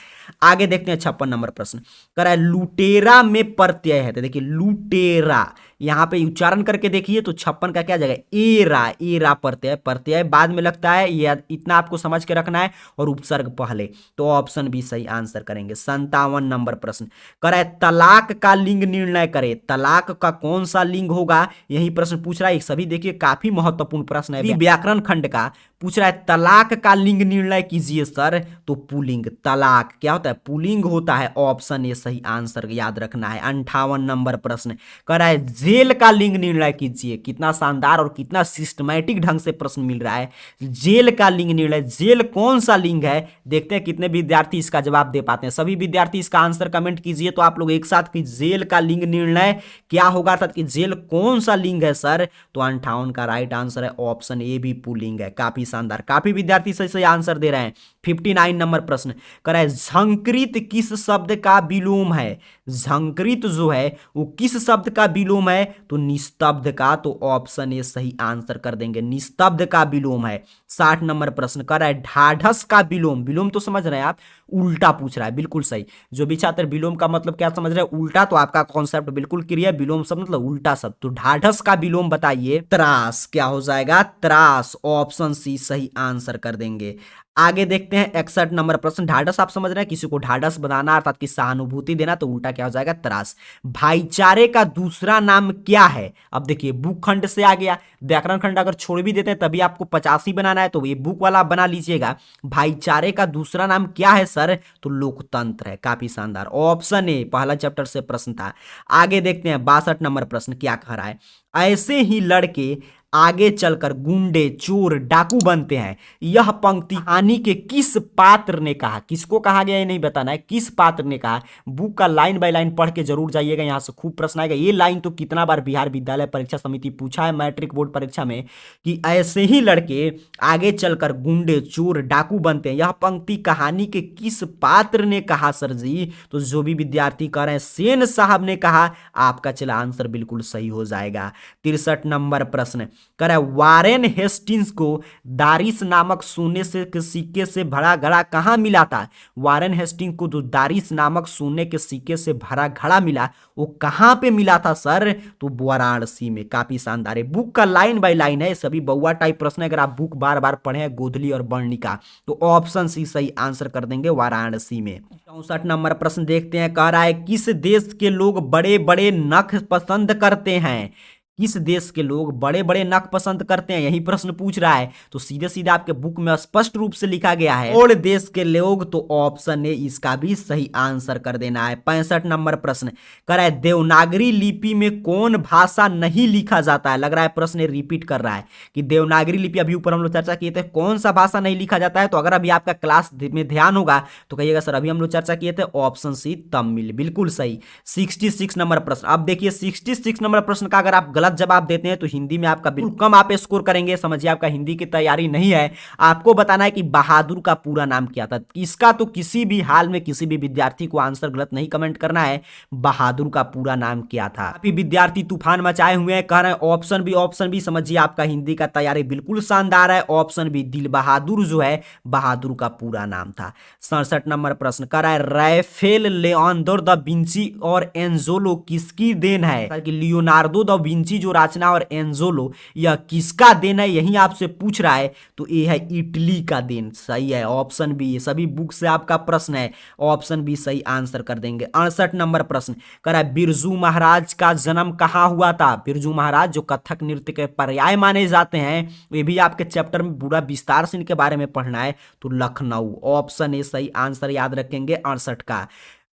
आगे देखते हैं 56 नंबर प्रश्न। कह रहा है लुटेरा में प्रत्यय है। तो देखिए लुटेरा, यहां पे उच्चारण करके देखिए तो 56 का क्या जगह, एरा, एरा प्रत्यय, प्रत्यय बाद में लगता है, ये इतना आपको समझ के रखना है, और उपसर्ग पहले। तो ऑप्शन बी सही आंसर करेंगे। 57 नंबर प्रश्न। कह रहा है तलाक का लिंग निर्णय करे, तलाक का कौन सा लिंग होगा, यही प्रश्न पूछ रहा है। सभी देखिए काफी महत्वपूर्ण प्रश्न है, व्याकरण खंड का पूछ रहा है। तलाक का लिंग निर्णय कीजिए सर, तो पुलिंग। तलाक क्या होता है, पुलिंग होता है। ऑप्शन ए सही आंसर याद रखना है। 58 नंबर प्रश्न। कह रहा है जेल का लिंग निर्णय कीजिए। कितना शानदार और कितना सिस्टमैटिक ढंग से प्रश्न मिल रहा है। जेल का लिंग निर्णय, जेल कौन सा लिंग है, देखते हैं कितने विद्यार्थी इसका जवाब दे पाते हैं। सभी विद्यार्थी इसका आंसर कमेंट कीजिए तो आप लोग एक साथ कि जेल का लिंग निर्णय क्या होगा, अर्थात कि जेल कौन सा लिंग है सर। तो 58 का राइट आंसर है ऑप्शन ए भी पुलिंग है। काफी शानदार, काफी विद्यार्थी सही सही आंसर दे रहे हैं। 59 नंबर प्रश्न। कह रहा है झंकृत किस शब्द का विलोम है, झंकृत जो है वो किस शब्द का विलोम है, तो निस्तब्ध का। तो ऑप्शन ए सही आंसर कर देंगे, निस्तब्ध का विलोम है। 60 नंबर प्रश्न। कर रहा है ढाढ़स का विलोम, विलोम तो समझ रहे हैं आप, उल्टा पूछ रहा है, बिल्कुल सही। जो भी छात्र विलोम का मतलब क्या समझ रहे हैं, उल्टा, तो आपका कॉन्सेप्ट बिल्कुल क्लियर। विलोम शब्द मतलब उल्टा शब्द, तो ढाढ़स का विलोम बताइए। त्रास, क्या हो जाएगा, त्रास। ऑप्शन सी सही आंसर कर देंगे। आगे देखते हैं 61 नंबर प्रश्न। ढाढ़स आप समझ रहे हैं, किसी को ढाढ़स बनाना अर्थात कि सहानुभूति देना, तो उल्टा क्या हो जाएगा, त्रास। भाईचारे का दूसरा नाम क्या है। अब देखिए बुक खंड से आ गया, व्याकरण खंड अगर छोड़ भी देते हैं तभी आपको 85 बनाना है, तो ये बुक वाला आप बना लीजिएगा। भाईचारे का दूसरा नाम क्या है सर, तो लोकतंत्र है। काफी शानदार, ऑप्शन ए पहला चैप्टर से प्रश्न था। आगे देखते हैं 62 नंबर प्रश्न क्या कह रहा है। ऐसे ही लड़के आगे चलकर गुंडे, चोर, डाकू बनते हैं। यह पंक्ति कहानी के किस पात्र ने कहा, किसको कहा गया ये नहीं बताना है, किस पात्र ने कहा। बुक का लाइन बाय लाइन पढ़ के जरूर जाइएगा, यहां से खूब प्रश्न आएगा। ये लाइन तो कितना बार बिहार विद्यालय परीक्षा समिति पूछा है मैट्रिक बोर्ड परीक्षा में, कि ऐसे ही लड़के आगे चलकर गुंडे, चोर, डाकू बनते हैं। यह पंक्ति कहानी के किस पात्र ने कहा सर जी। तो जो भी विद्यार्थी कह रहे हैं सेन साहब ने कहा, आपका चला आंसर बिल्कुल सही हो जाएगा। 63 नंबर प्रश्न। कह रहा है वारेन हेस्टिंग्स को दारिस नामक सोने से के सिक्के से भरा घड़ा कहां मिला था। वारेन हेस्टिंग्स को जो दारिस नामक सोने के सिक्के से भरा घड़ा मिला, वो कहां पे मिला था सर, तो वाराणसी में। काफी शानदार है, बुक का लाइन बाय लाइन है, सभी बउआ टाइप प्रश्न है। अगर आप बुक बार बार पढ़े हैं गोधली और बर्णिका, तो ऑप्शन सी सही आंसर कर देंगे, वाराणसी में। 64 नंबर प्रश्न देखते हैं। कह रहा है किस देश के लोग बड़े बड़े नख पसंद करते हैं, किस देश के लोग बड़े बड़े नख पसंद करते हैं, यही प्रश्न पूछ रहा है। तो सीधे सीधे आपके बुक में स्पष्ट रूप से लिखा गया है और देश के लोग, तो ऑप्शन ए इसका भी सही आंसर कर देना है। 65 नंबर प्रश्न। कह रहा है देवनागरी लिपि में कौन भाषा नहीं लिखा जाता है। लग रहा है प्रश्न रिपीट कर रहा है कि देवनागरी लिपि, अभी ऊपर हम लोग चर्चा किए थे, कौन सा भाषा नहीं लिखा जाता है। तो अगर अभी आपका क्लास में ध्यान होगा तो कहिएगा सर अभी हम लोग चर्चा किए थे, ऑप्शन सी तमिल, बिल्कुल सही। 66 नंबर प्रश्न। अब देखिए 66 नंबर प्रश्न का अगर आप गलत जवाब देते हैं तो हिंदी में आपका बिल्कुल कम आप स्कोर करेंगे। समझिए आपका हिंदी की तैयारी नहीं है। आपको बताना है कि बहादुर का पूरा नाम क्या था। इसका तो किसी भी हाल में किसी भी विद्यार्थी को आंसर गलत नहीं कमेंट करना है, बहादुर का पूरा नाम क्या था। काफी विद्यार्थी तूफान मचाए हुए हैं, कह रहे हैं ऑप्शन बी, ऑप्शन बी। समझिए आपका हिंदी का तैयारी बिल्कुल शानदार है। ऑप्शन बी दिल बहादुर जो है बहादुर का पूरा नाम था। 67 नंबर प्रश्न। कह रहा है राफेल लियोनार्दो दा विंची और एंजेलो किसकी देन है। लियोनार्दो दा विंची रोजी जो रचना और एंजोलो, यह किसका देन है, यही आपसे पूछ रहा है। तो ये है इटली का देन, सही है ऑप्शन बी। सभी बुक से आपका प्रश्न है, ऑप्शन बी सही आंसर कर देंगे। 68 नंबर प्रश्न करा, बिरजू महाराज का जन्म कहाँ हुआ था। बिरजू महाराज जो कथक नृत्य के पर्याय माने जाते हैं, ये भी आपके चैप्टर में पूरा विस्तार से इनके बारे में पढ़ना है। तो लखनऊ, ऑप्शन ए सही आंसर याद रखेंगे 68 का।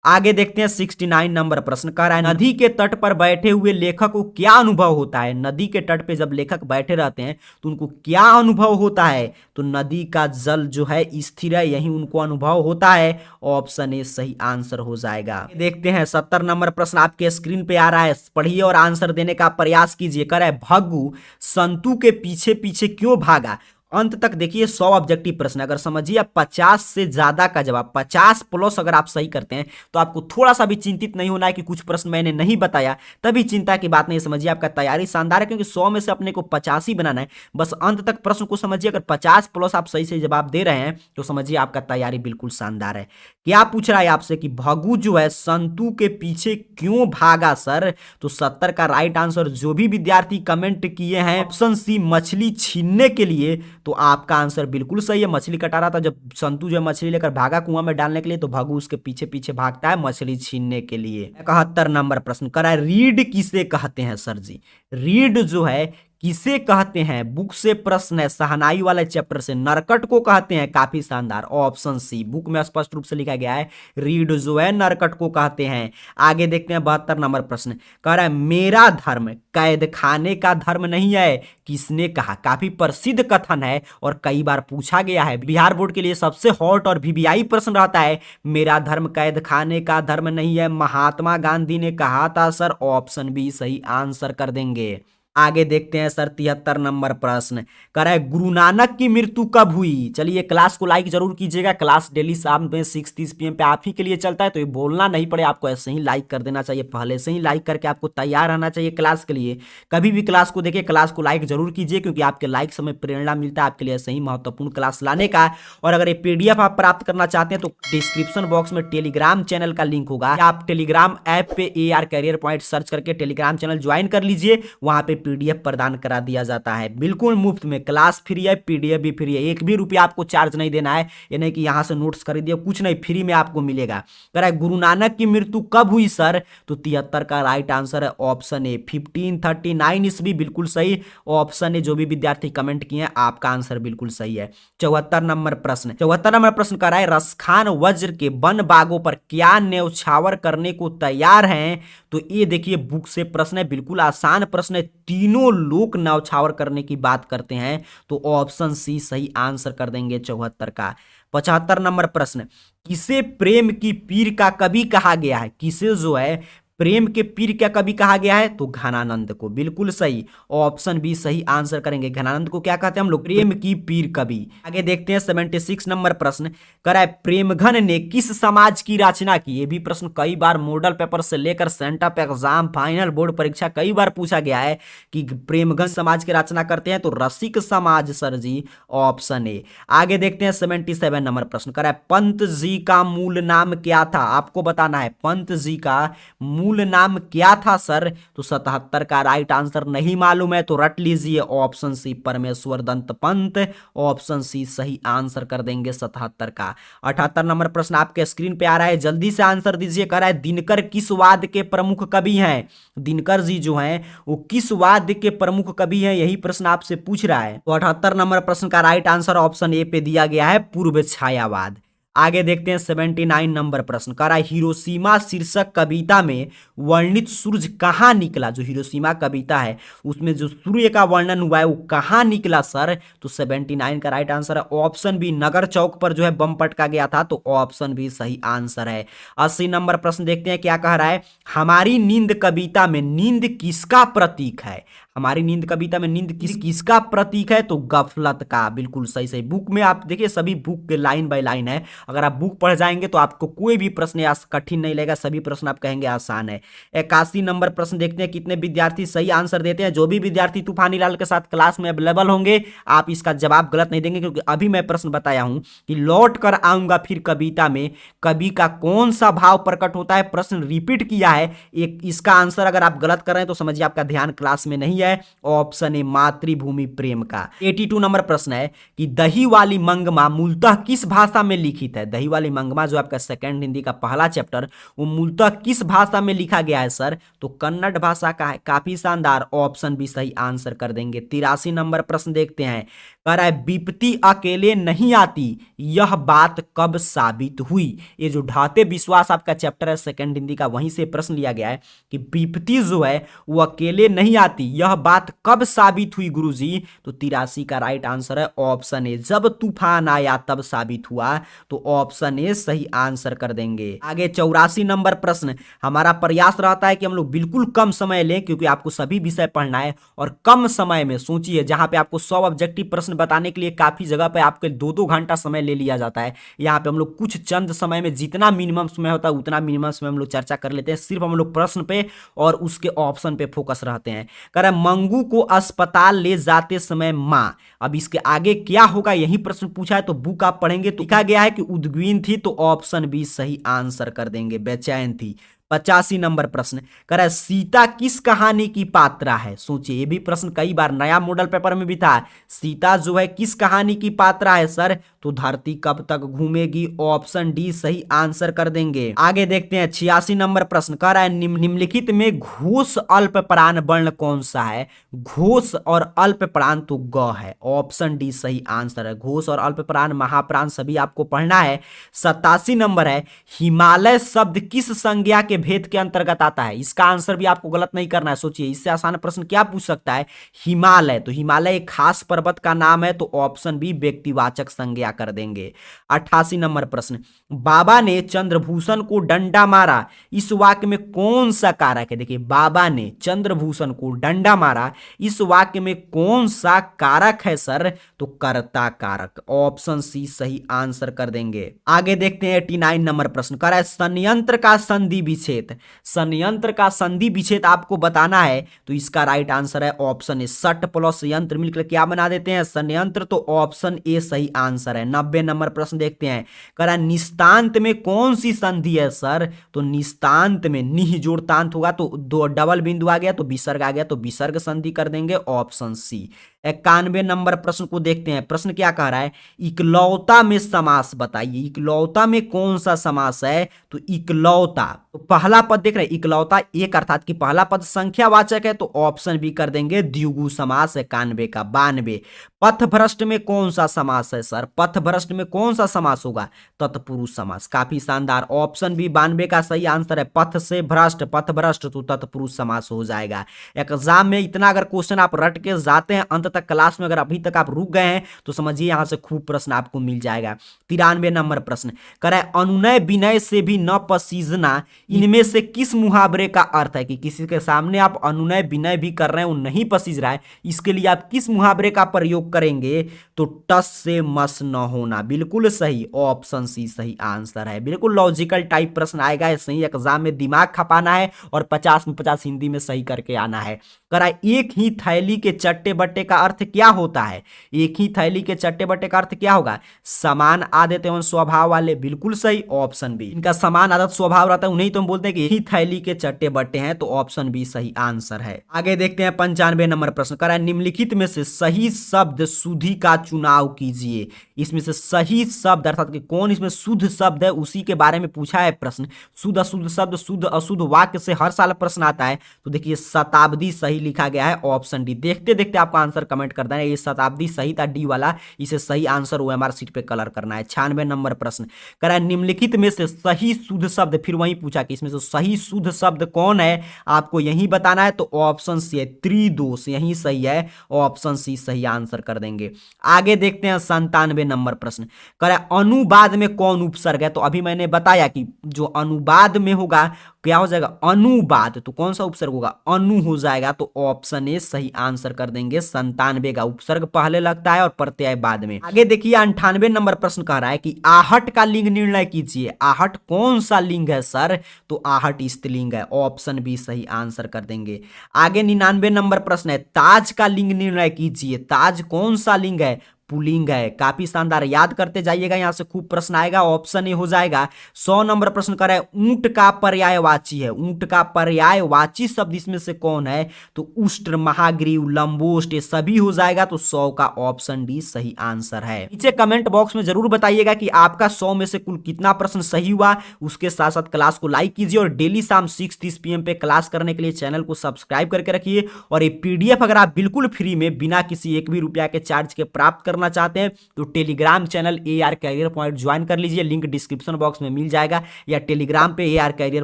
आगे देखते हैं 69 नंबर प्रश्न कह रहा है, नदी के तट पर बैठे हुए लेखक को क्या अनुभव होता है। नदी के तट पे जब लेखक बैठे रहते हैं तो उनको क्या अनुभव होता है। तो नदी का जल जो है स्थिर है, यही उनको अनुभव होता है। ऑप्शन ए सही आंसर हो जाएगा। देखते हैं 70 नंबर प्रश्न आपके स्क्रीन पे आ रहा है, पढ़िए और आंसर देने का प्रयास कीजिए। कह रहा है, भग्गू संतु के पीछे पीछे क्यों भागा। अंत तक देखिए 100 ऑब्जेक्टिव प्रश्न, अगर समझिए 50 से ज्यादा का जवाब 50 प्लस अगर आप सही करते हैं तो आपको थोड़ा सा भी चिंतित नहीं होना है कि कुछ प्रश्न मैंने नहीं बताया, तभी चिंता की बात नहीं। समझिए आपका तैयारी शानदार है, क्योंकि 100 में से अपने को 50 ही बनाना है। बस अंत तक प्रश्न को समझिए, अगर 50 प्लस आप सही से जवाब दे रहे हैं तो समझिए आपका तैयारी बिल्कुल शानदार है। क्या पूछ रहा है आपसे कि भग्गू जो है संतु के पीछे क्यों भागा सर। तो 70 का राइट आंसर जो भी विद्यार्थी कमेंट किए हैं, ऑप्शन सी मछली छीनने के लिए, तो आपका आंसर बिल्कुल सही है। मछली कटा रहा था जब संतु जो मछली लेकर भागा कुआं में डालने के लिए, तो भग्गू उसके पीछे पीछे भागता है मछली छीनने के लिए। 71 नंबर प्रश्न करा है, रीड किसे कहते हैं सर जी। रीड जो है किसे कहते हैं, बुक से प्रश्न है, शहनाई वाले चैप्टर से। नरकट को कहते हैं, काफी शानदार, ऑप्शन सी बुक में स्पष्ट रूप से लिखा गया है, रीड जो है नरकट को कहते हैं। आगे देखते हैं 72 नंबर प्रश्न कह रहा है, मेरा धर्म कैद खाने का धर्म नहीं है, किसने कहा। काफी प्रसिद्ध कथन है और कई बार पूछा गया है, बिहार बोर्ड के लिए सबसे हॉट और वीवीआई प्रश्न रहता है। मेरा धर्म कैद खाने का धर्म नहीं है, महात्मा गांधी ने कहा था सर। ऑप्शन बी सही आंसर कर देंगे। आगे देखते हैं सर 73 नंबर प्रश्न कह रहा है, गुरु नानक की मृत्यु कब हुई। चलिए क्लास को लाइक जरूर कीजिएगा, क्लास डेली शाम में 6:30 PM पे आप ही के लिए चलता है, तो ये बोलना नहीं पड़े, आपको ऐसे ही लाइक कर देना चाहिए। पहले से ही लाइक करके आपको तैयार रहना चाहिए क्लास के लिए। कभी भी क्लास को देखिए, क्लास को लाइक जरूर कीजिए, क्योंकि आपके लाइक से हमें प्रेरणा मिलता है आपके लिए ऐसे ही महत्वपूर्ण क्लास लाने का। और अगर ये PDF आप प्राप्त करना चाहते हैं तो डिस्क्रिप्शन बॉक्स में टेलीग्राम चैनल का लिंक होगा, आप टेलीग्राम ऐप पे AR कैरियर पॉइंट सर्च करके टेलीग्राम चैनल ज्वाइन कर लीजिए। वहां पे PDF प्रदान करा दिया जाता है, बिल्कुल मुफ्त में। क्लास फ्री है, PDF भी फ्री है, 1 भी रुपया आपको चार्ज नहीं देना है। ये नहीं कि यहां से नोट्स खरीदिए, कुछ नहीं, फ्री में आपको मिलेगा। कह रहा है, गुरु नानक की मृत्यु कब हुई सर। तो 73 का राइट आंसर है ऑप्शन ए 1539 ईस्वी, बिल्कुल सही। ऑप्शन ए जो भी विद्यार्थी कमेंट किए हैं, आपका आंसर बिल्कुल सही है। 74 नंबर प्रश्न कह रहा है, रसखान वज्र के वन बागों पर क्या न्यौछावर करने को तैयार हैं। तो ये देखिए बुक से प्रश्न है, बिल्कुल आसान प्रश्न है। तीनों लोग न्यौछावर करने की बात करते हैं, तो ऑप्शन सी सही आंसर कर देंगे 74 का। 75 नंबर प्रश्न, किसे प्रेम की पीर का कवि कहा गया है। किसे जो है प्रेम के पीर क्या कवि कहा गया है। तो घनानंद को, बिल्कुल सही, ऑप्शन बी सही आंसर करेंगे। घनानंद को क्या कहते हैं हम लोग, प्रेम की पीर कवि। आगे देखते हैं 76 नंबर प्रश्न कह रहा है, प्रेमघन ने किस समाज की रचना की। ये भी प्रश्न कई बार मॉडल पेपर से लेकर सेंटअप एग्जाम फाइनल बोर्ड परीक्षा कई बार पूछा गया है कि प्रेमघन समाज की रचना करते हैं, तो रसिक समाज सर जी, ऑप्शन ए। आगे देखते हैं 77 नंबर प्रश्न कह रहा है, पंत जी का मूल नाम क्या था। आपको बताना है पंत जी का मूल नाम क्या था सर। तो 77 का राइट आंसर नहीं मालूम है तो रट लीजिए, ऑप्शन सी परमेश्वर दत्त पंत। ऑप्शन सी सही आंसर कर देंगे 77 का। 78 नंबर प्रश्न आपके स्क्रीन पे आ रहा है, जल्दी से आंसर दीजिए। कह रहा है, दिनकर किस वाद्य के प्रमुख कवि हैं। दिनकर जी जो हैं वो किस वाद्य के प्रमुख कवि हैं, यही प्रश्न आपसे पूछ रहा है। तो 78 नंबर प्रश्न का राइट आंसर ऑप्शन ए पे दिया गया है, पूर्व छायावाद। आगे देखते हैं 79 नंबर प्रश्न कह रहा है, हिरोशिमा शीर्षक कविता में वर्णित सूरज कहाँ निकला। जो हिरोशिमा कविता है उसमें जो सूर्य का वर्णन हुआ है वो कहाँ निकला सर। तो 79 का राइट आंसर है ऑप्शन बी, नगर चौक पर जो है बम पटका गया था, तो ऑप्शन बी सही आंसर है। 80 नंबर प्रश्न देखते हैं क्या कह रहा है, हमारी नींद कविता में नींद किसका प्रतीक है। हमारी नींद कविता में नींद किसका प्रतीक है? तो गफलत का। बिल्कुल सही सही। बुक में आप देखिए सभी बुक के लाइन बाय लाइन है, अगर आप बुक पढ़ जाएंगे तो आपको कोई भी प्रश्न कठिन नहीं लगेगा, सभी प्रश्न आप कहेंगे आसान है। 81 नंबर प्रश्न देखते हैं कितने विद्यार्थी सही आंसर देते हैं। जो भी विद्यार्थी तूफानी लाल के साथ क्लास में अवेलेबल होंगे आप इसका जवाब गलत नहीं देंगे, क्योंकि अभी मैं प्रश्न बताया हूं कि लौट कर आऊंगा फिर कविता में कवि का कौन सा भाव प्रकट होता है। प्रश्न रिपीट किया है। एक इसका आंसर अगर आप गलत कर रहे हैं तो समझिए आपका ध्यान क्लास में नहीं है। ऑप्शन ए मातृभूमि प्रेम का। 82 नंबर प्रश्न है कि दही वाली मंगमा मूलतः किस भाषा में लिखित है? दही वाली मंगमा जो आपका सेकंड हिंदी का पहला चैप्टर, वो मूलतः किस भाषा में लिखा गया है सर? तो कन्नड़ भाषा का है। काफी शानदार, ऑप्शन भी सही आंसर कर देंगे। 83 नंबर प्रश्न देखते हैं, कह रहा है विपत्ति अकेले नहीं आती, यह बात कब साबित हुई? ये जो ढाते विश्वास आपका चैप्टर है सेकंड हिंदी का, वहीं से प्रश्न लिया गया है कि विपत्ति जो है वो अकेले नहीं आती, यह बात कब साबित हुई गुरुजी? तो 83 का राइट आंसर है ऑप्शन ए, जब तूफान आया तब साबित हुआ। तो ऑप्शन ए सही आंसर कर देंगे। आगे 84 नंबर प्रश्न, हमारा प्रयास रहता है कि हम लोग बिल्कुल कम समय लें, क्योंकि आपको सभी विषय पढ़ना है और कम समय में। सोचिए जहां पे आपको 100 ऑब्जेक्टिव प्रश्न बताने के लिए काफी जगह पे आपके 2-2 घंटा समय ले लिया जाता है, यहाँ पे हम लोग कुछ चंद समय में जितना मिनिमम समय होता है उतना मिनिमम समय हम लोग चर्चा कर लेते हैं। सिर्फ हम लोग प्रश्न पे और उसके ऑप्शन पे फोकस रहते हैं। कह रहा है मंगू को अस्पताल ले जाते समय मां, अब इसके आगे क्या होगा यही प्रश्न पूछा है, तो बुक आप पढ़ेंगे तो लिखा गया है कि उद्विग्न थी, तो ऑप्शन बी सही आंसर कर देंगे, बेचैन थी। 85 नंबर प्रश्न, कह रहा है सीता किस कहानी की पात्रा है? सोचिए ये भी प्रश्न कई बार नया मॉडल पेपर में भी था। सीता जो है किस कहानी की पात्रा है सर? तो धरती कब तक घूमेगी, ऑप्शन डी सही आंसर कर देंगे। आगे देखते हैं 86 नंबर प्रश्न, कह रहा है निम्नलिखित में घोष अल्प प्राण वर्ण कौन सा है? घोष और अल्प प्राण तो ग है, ऑप्शन डी सही आंसर है। घोष और अल्प प्राण महाप्राण सभी आपको पढ़ना है। 87 नंबर है, हिमालय शब्द किस संज्ञा के भेद के अंतर्गत आता है? इसका आंसर भी आपको गलत नहीं करना है। सोचिए इससे आसान प्रश्न क्या पूछ सकता है? हिमालय, तो हिमालय एक खास पर्वत का नाम है, तो ऑप्शन बी व्यक्तिवाचक संज्ञा कर देंगे। 88 नंबर प्रश्न, बाबा ने चंद्रभूषण को डंडा मारा, इस वाक्य में कौन सा कारक है? देखिए बाबा ने चंद्रभूषण को डंडा मारा, इस वाक्य में कौन सा कारक है सर? तो कर्ता कारक, ऑप्शन सी सही आंसर कर देंगे। आगे देखते हैं 89 नंबर प्रश्न, कह रहा है संयंत्र का संधि विच्छेद, संयंत्र का संधि विच्छेद आपको बताना है, तो इसका राइट आंसर है ऑप्शन ए, सट प्लस यंत्र मिलकर क्या बना देते हैं? संयंत्र, तो ऑप्शन ए सही आंसर है। 90 नंबर प्रश्न देखते हैं, कह रहा है निस्तांत में कौन सी संधि है सर? तो निस्तांत में निह जोड़ तांत होगा, तो दो डबल बिंदु आ गया तो विसर्ग आ गया, तो विसर्ग संधि कर देंगे, ऑप्शन सी। 91 नंबर प्रश्न को देखते हैं, प्रश्न क्या कह रहा है? इकलौता में समास बताइए, इकलौता में कौन सा समास है? तो इकलौता, तो पहला पद देख रहे हैं इकलौता एक, अर्थात कि पहला पद संख्यावाचक है, तो ऑप्शन बी कर देंगे द्विगु समास है 91 का। 92, पथभ्रष्ट में कौन सा समास है सर? पथभ्रष्ट में कौन सा समास होगा? तत्पुरुष समास। काफी शानदार, ऑप्शन बी 92 का सही आंसर है। पथ से भ्रष्ट, पथभ्रष्ट, तो तत्पुरुष समास हो जाएगा। एग्जाम में इतना अगर क्वेश्चन आप रट के जाते हैं अंत तक क्लास में, अगर अभी तक आप रुक गए हैं तो समझिए यहां से खूब प्रश्न आपको मिल जाएगा। 93 नंबर प्रश्न, कह रहा है अनुनय विनय से भी न पसीजना, इनमें से किस मुहावरे का अर्थ है? कि किसी के सामने आप अनुनय विनय भी कर रहे हैं, वो नहीं पसीज रहा है, इसके लिए आप किस मुहावरे का प्रयोग करेंगे? तो टस से मस न होना, बिल्कुल सही, ऑप्शन सी सही आंसर है। बिल्कुल लॉजिकल टाइप प्रश्न आएगा, सही एग्जाम में दिमाग खपाना है और 50 में 50 हिंदी में सही करके आना है। कह रहा है एक ही थैली के चट्टे बट्टे का अर्थ क्या होता है? एक ही थैली के चट्टे बट्टे का अर्थ क्या होगा? समान आदत एवं स्वभाव वाले, बिल्कुल सही, ऑप्शन बी। इनका समान आदत स्वभाव रहता है उन्हें तो हम बोलते हैं कि एक ही थैली के चट्टे बट्टे हैं, तो ऑप्शन बी सही आंसर है। आगे देखते हैं 95 नंबर प्रश्न, कह रहा है निम्नलिखित में से सही शब्द सुधि का चुनाव कीजिए। इसमें से सही शब्द अर्थात कि कौन इसमें शुद्ध शब्द है उसी के बारे में पूछा है प्रश्न। शुद्ध अशुद्ध शब्द, शुद्ध अशुद्ध वाक्य से हर साल प्रश्न आता है, तो देखिए शताब्दी सही लिखा गया है, ऑप्शन डी। देखते देखते आपका आंसर कमेंट कर देना, ये शताब्दी सही था डी वाला, इसे सही आंसर OMR सीट पे कलर करना है। 96 नंबर प्रश्न, कह रहा है निम्नलिखित में से सही शुद्ध शब्द, फिर वही पूछा कि इसमें से सही शुद्ध शब्द कौन है, आपको यही बताना है, तो ऑप्शन सी है त्रिदोष, यही सही है, ऑप्शन सी सही आंसर कर देंगे। आगे देखते हैं 97 नंबर प्रश्न, कह रहा है अनुवाद में कौन उपसर्ग है? तो अभी मैंने बताया कि जो अनुवाद में होगा क्या हो जाएगा, अनुवाद। तो कौन सा उपसर्ग होगा, अनु हो जाएगा। तो ऑप्शन ए सही आंसर कर देंगे। 97 का उपसर्ग पहले लगता है और प्रत्यय बाद में। आगे देखिए 98 नंबर प्रश्न कह रहा है कि आहट का लिंग निर्णय कीजिए। आहट कौन सा लिंग है सर, तो आहट स्त्रीलिंग है। ऑप्शन बी सही आंसर कर देंगे। आगे 99 नंबर प्रश्न है, ताज का लिंग निर्णय कीजिए। ताज कौन सा लिंग है, पुल्लिंग है। काफी शानदार, याद करते जाइएगा, यहां से खूब प्रश्न आएगा। ऑप्शन ए हो जाएगा। 100 नंबर प्रश्न कर रहा है, ऊंट का पर्यायवाची है। ऊंट का पर्यायवाची शब्द इसमें से कौन है, तो उष्ट्र, महाग्रीव, लंबोष्ट, ये सभी हो जाएगा। तो 100 का ऑप्शन डी सही आंसर है। नीचे कमेंट बॉक्स में जरूर बताइएगा कि आपका 100 में से कुल कितना प्रश्न सही हुआ। उसके साथ साथ क्लास को लाइक कीजिए और डेली शाम 6:30 PM पे क्लास करने के लिए चैनल को सब्सक्राइब करके रखिए। और ये पीडीएफ अगर आप बिल्कुल फ्री में बिना किसी एक भी रुपया के चार्ज के प्राप्त करना चाहते हैं तो Telegram channel AR career point join कर लीजिए। लिंक डिस्क्रिप्शन बॉक्स में मिल जाएगा, या टेलीग्राम पे AR कैरियर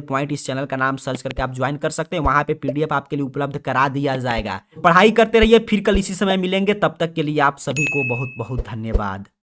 पॉइंट इस चैनल का नाम सर्च करके आप ज्वाइन कर सकते हैं। वहां पे पीडीएफ आपके लिए उपलब्ध करा दिया जाएगा। पढ़ाई करते रहिए, फिर कल इसी समय मिलेंगे। तब तक के लिए आप सभी को बहुत बहुत धन्यवाद।